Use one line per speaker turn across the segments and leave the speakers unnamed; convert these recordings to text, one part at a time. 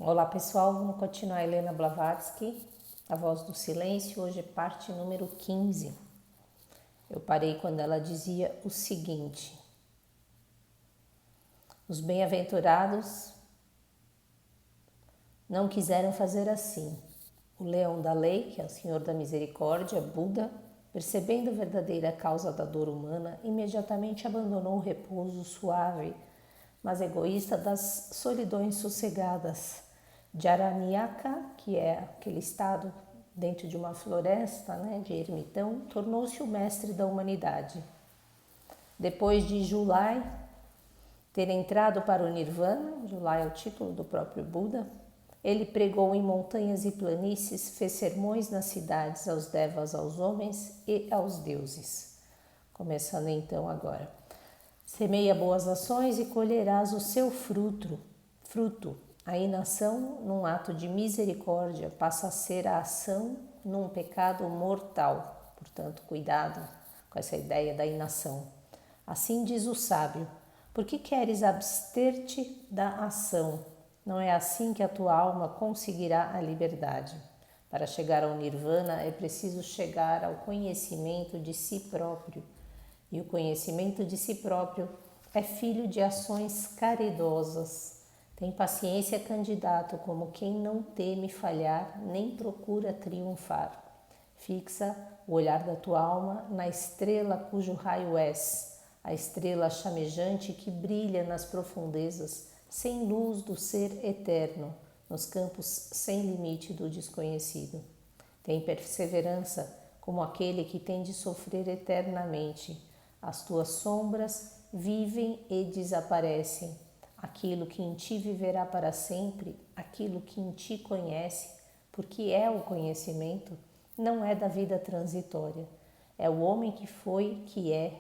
Olá pessoal, vamos continuar Helena Blavatsky, A Voz do Silêncio, hoje é parte número 15. Eu parei quando ela dizia o seguinte: os bem-aventurados não quiseram fazer assim. O leão da lei, que é o Senhor da Misericórdia, Buda, percebendo a verdadeira causa da dor humana, imediatamente abandonou o repouso suave, mas egoísta das solidões sossegadas de Aranyaka, que é aquele estado dentro de uma floresta, de ermitão, tornou-se o mestre da humanidade. Depois de Julai ter entrado para o Nirvana, Julai é o título do próprio Buda, ele pregou em montanhas e planícies, fez sermões nas cidades aos devas, aos homens e aos deuses. Começando então agora. Semeia boas ações e colherás o seu fruto. A inação, num ato de misericórdia, passa a ser a ação num pecado mortal. Portanto, cuidado com essa ideia da inação. Assim diz o sábio: por que queres abster-te da ação? Não é assim que a tua alma conseguirá a liberdade. Para chegar ao nirvana é preciso chegar ao conhecimento de si próprio. E o conhecimento de si próprio é filho de ações caridosas. Tem paciência, candidato, como quem não teme falhar nem procura triunfar. Fixa o olhar da tua alma na estrela cujo raio és, a estrela chamejante que brilha nas profundezas, sem luz do ser eterno, nos campos sem limite do desconhecido. Tem perseverança, como aquele que tem de sofrer eternamente. As tuas sombras vivem e desaparecem. Aquilo que em ti viverá para sempre, aquilo que em ti conhece, porque é o conhecimento, não é da vida transitória. É o homem que foi, que é,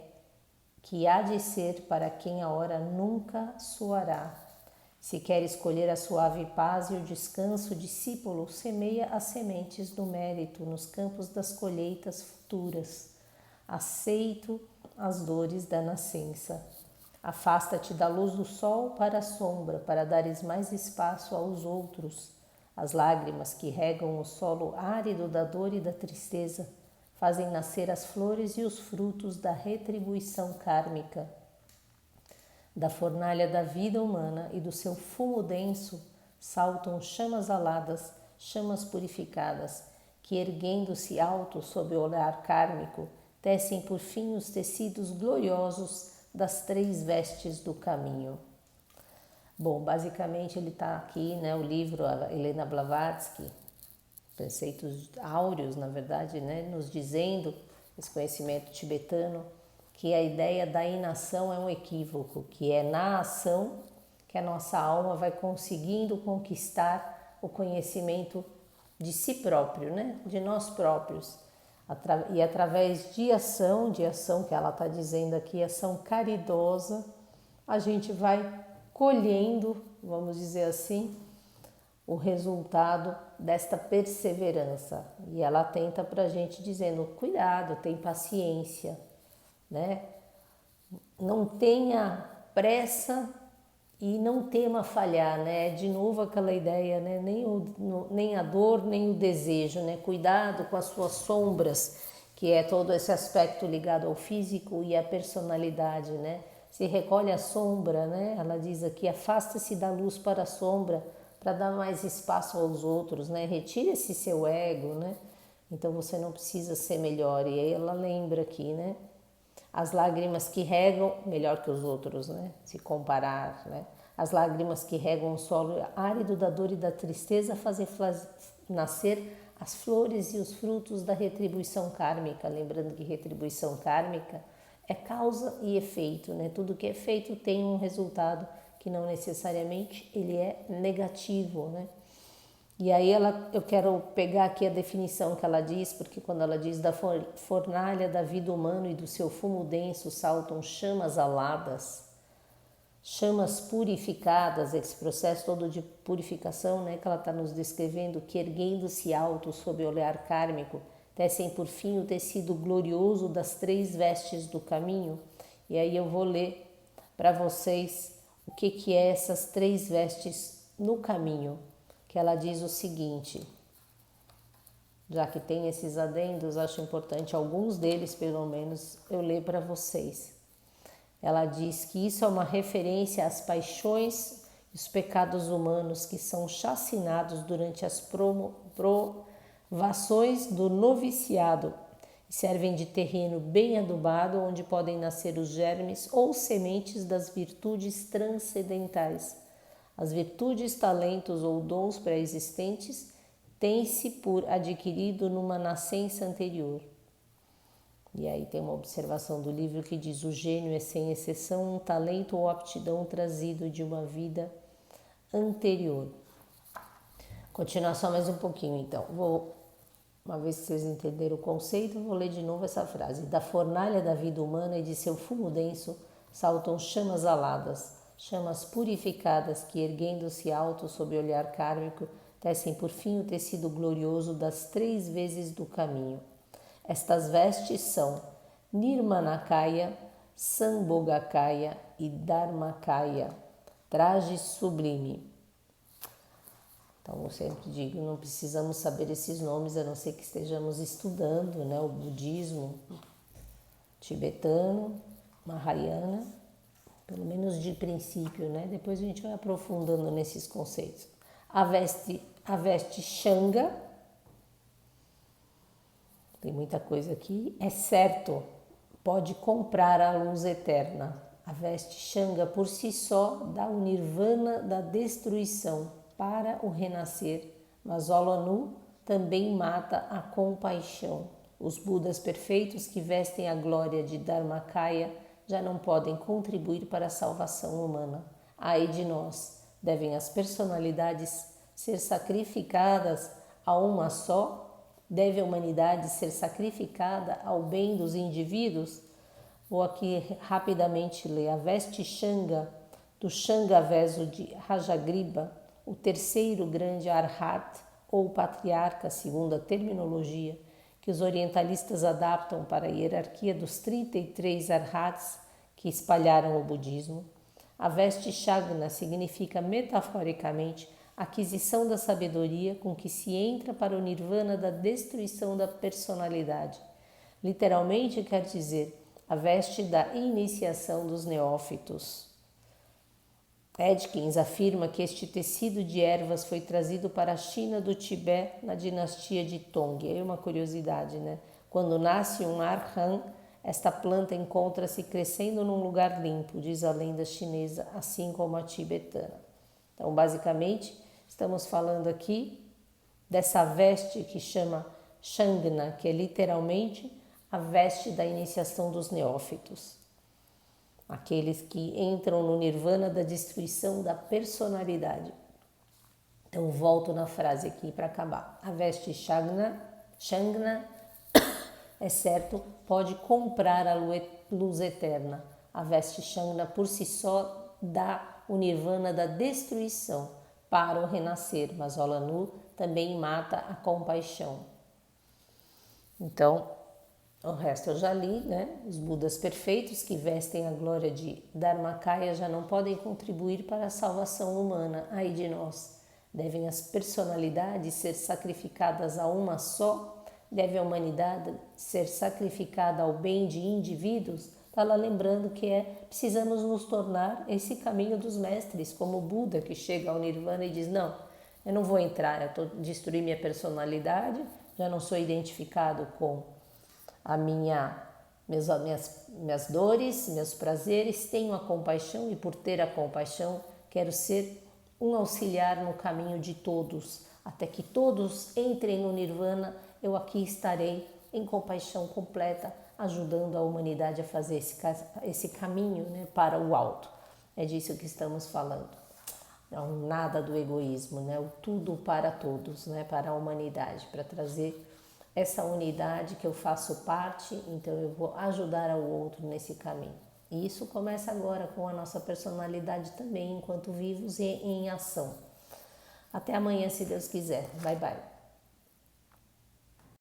que há de ser, para quem a hora nunca soará. Se quer escolher a suave paz e o descanso, discípulo, semeia as sementes do mérito nos campos das colheitas futuras. Aceito as dores da nascença. Afasta-te da luz do sol para a sombra, para dares mais espaço aos outros. As lágrimas que regam o solo árido da dor e da tristeza fazem nascer as flores e os frutos da retribuição kármica. Da fornalha da vida humana e do seu fumo denso saltam chamas aladas, chamas purificadas, que erguendo-se alto sob o olhar kármico, tecem por fim os tecidos gloriosos das três vestes do caminho. Bom, basicamente ele está aqui, o livro Helena Blavatsky, preceitos áureos, na verdade, nos dizendo, esse conhecimento tibetano, que a ideia da inação é um equívoco, que é na ação que a nossa alma vai conseguindo conquistar o conhecimento de si próprio, de nós próprios. E através de ação que ela está dizendo aqui, ação caridosa, a gente vai colhendo, vamos dizer assim, o resultado desta perseverança. E ela tenta para a gente dizendo, cuidado, tem paciência, não tenha pressa e não tema falhar, de novo aquela ideia, nem a dor, nem o desejo, cuidado com as suas sombras, que é todo esse aspecto ligado ao físico e à personalidade, Se recolhe a sombra, ela diz aqui, afasta-se da luz para a sombra, para dar mais espaço aos outros, Retire esse seu ego, Então você não precisa ser melhor. E aí ela lembra aqui, As lágrimas que regam, melhor que os outros, Se comparar, As lágrimas que regam o solo árido da dor e da tristeza fazem nascer as flores e os frutos da retribuição kármica. Lembrando que retribuição kármica é causa e efeito, Tudo que é feito tem um resultado que não necessariamente ele é negativo, E aí eu quero pegar aqui a definição que ela diz, porque quando ela diz da fornalha da vida humana e do seu fumo denso saltam chamas aladas, chamas purificadas, esse processo todo de purificação, que ela está nos descrevendo, que erguendo-se alto sob o olhar kármico, tecem por fim o tecido glorioso das três vestes do caminho. E aí eu vou ler para vocês o que é essas três vestes no caminho. que ela diz o seguinte, já que tem esses adendos, acho importante alguns deles, pelo menos, eu ler para vocês. Ela diz que isso é uma referência às paixões e os pecados humanos que são chacinados durante as provações do noviciado e servem de terreno bem adubado onde podem nascer os germes ou sementes das virtudes transcendentais. As virtudes, talentos ou dons pré-existentes têm-se por adquirido numa nascença anterior. E aí tem uma observação do livro que diz: o gênio é sem exceção um talento ou aptidão trazido de uma vida anterior. Continuar só mais um pouquinho então. Uma vez que vocês entenderam o conceito, vou ler de novo essa frase. Da fornalha da vida humana e de seu fumo denso saltam chamas aladas, chamas purificadas que, erguendo-se alto sob o olhar kármico, tecem por fim o tecido glorioso das 3 vezes do caminho. Estas vestes são Nirmanakaya, Sambhogakaya e Dharmakaya, traje sublime. Então, eu sempre digo, não precisamos saber esses nomes, a não ser que estejamos estudando, né, o budismo tibetano, Mahayana, pelo menos de princípio, né? Depois a gente vai aprofundando nesses conceitos. A veste Shanga, tem muita coisa aqui, é certo, pode comprar a luz eterna. A veste Shanga por si só dá o nirvana da destruição para o renascer, mas Olanu também mata a compaixão. Os Budas perfeitos que vestem a glória de Dharmakaya já não podem contribuir para a salvação humana. Ai de nós, devem as personalidades ser sacrificadas a uma só? Deve a humanidade ser sacrificada ao bem dos indivíduos? Vou aqui rapidamente ler a veste Shanga, do Shangaveso de Rajagriba, o terceiro grande Arhat, ou patriarca, segundo a terminologia, que os orientalistas adaptam para a hierarquia dos 33 Arhats que espalharam o budismo. A veste Shagna significa metaforicamente aquisição da sabedoria com que se entra para o nirvana da destruição da personalidade. Literalmente quer dizer a veste da iniciação dos neófitos. Edkins afirma que este tecido de ervas foi trazido para a China do Tibete na dinastia de Tong. É uma curiosidade, né? Quando nasce um arhan, esta planta encontra-se crescendo num lugar limpo, diz a lenda chinesa, assim como a tibetana. Então, basicamente, estamos falando aqui dessa veste que chama Shangna, que é literalmente a veste da iniciação dos neófitos. Aqueles que entram no nirvana da destruição da personalidade. Então, volto na frase aqui para acabar. A veste Shangna, é certo, pode comprar a luz eterna. A veste Shangna por si só dá o nirvana da destruição para o renascer, mas Olanu também mata a compaixão. Então, o resto eu já li, né? Os Budas perfeitos que vestem a glória de Dharmakaya já não podem contribuir para a salvação humana. Ai de nós! Devem as personalidades ser sacrificadas a uma só? Deve a humanidade ser sacrificada ao bem de indivíduos? Está lá lembrando que precisamos nos tornar esse caminho dos mestres, como o Buda que chega ao Nirvana e diz, não, eu não vou entrar, eu estou destruir minha personalidade, já não sou identificado com minhas dores, meus prazeres, tenho a compaixão e por ter a compaixão quero ser um auxiliar no caminho de todos, até que todos entrem no Nirvana, eu aqui estarei em compaixão completa, ajudando a humanidade a fazer esse caminho, né, para o alto. É disso que estamos falando. Não, nada do egoísmo, né, o tudo para todos, né, para a humanidade, para trazer essa unidade que eu faço parte, então eu vou ajudar ao outro nesse caminho. E isso começa agora com a nossa personalidade também, enquanto vivos e em ação. Até amanhã, se Deus quiser. Bye, bye.